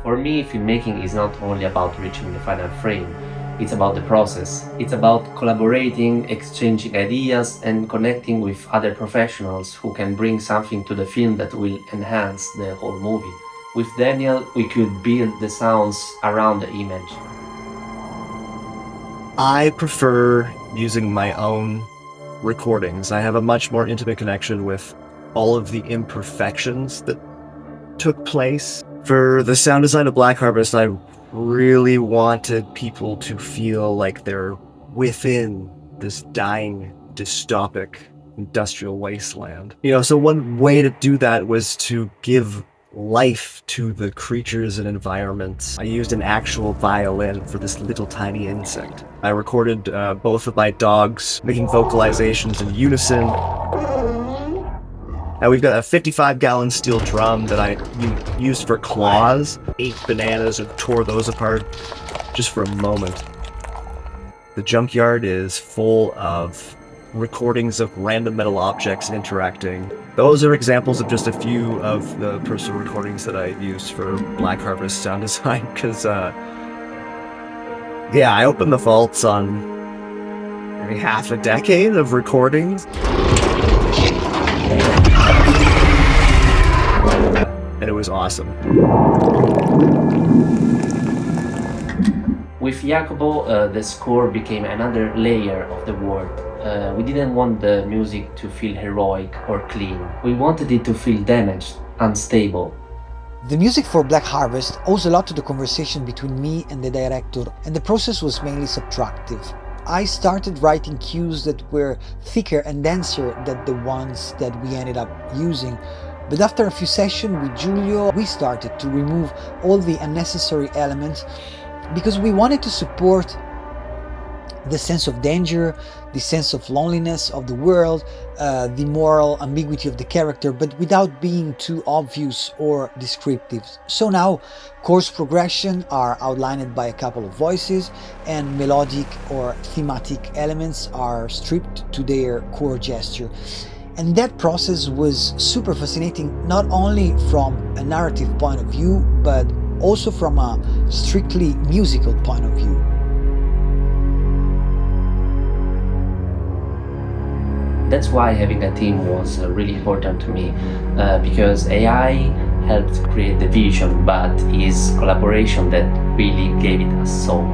For me, filmmaking is not only about reaching the final frame, it's about the process. It's about collaborating, exchanging ideas, and connecting with other professionals who can bring something to the film that will enhance the whole movie. With Daniel, we could build the sounds around the image. I prefer using my own recordings. I have a much more intimate connection with all of the imperfections that took place. For the sound design of Black Harvest, I really wanted people to feel like they're within this dying, dystopic, industrial wasteland. So one way to do that was to give life to the creatures and environments. I used an actual violin for this little tiny insect. I recorded both of my dogs making vocalizations in unison. Now we've got a 55-gallon steel drum that I used for claws. 8 bananas and tore those apart just for a moment. The junkyard is full of recordings of random metal objects interacting. Those are examples of just a few of the personal recordings that I used for Black Harvest sound design, because I opened the vaults on maybe half a decade of recordings. And it was awesome. With Jacopo, the score became another layer of the world. We didn't want the music to feel heroic or clean. We wanted it to feel damaged, unstable. The music for Black Harvest owes a lot to the conversation between me and the director, and the process was mainly subtractive. I started writing cues that were thicker and denser than the ones that we ended up using. But after a few sessions with Giulio, we started to remove all the unnecessary elements because we wanted to support the sense of danger, the sense of loneliness of the world, the moral ambiguity of the character, but without being too obvious or descriptive. So now, chorus progression are outlined by a couple of voices, and melodic or thematic elements are stripped to their core gesture. And that process was super fascinating, not only from a narrative point of view, but also from a strictly musical point of view. That's why having a team was really important to me, because AI helped create the vision, but it's collaboration that really gave it a soul.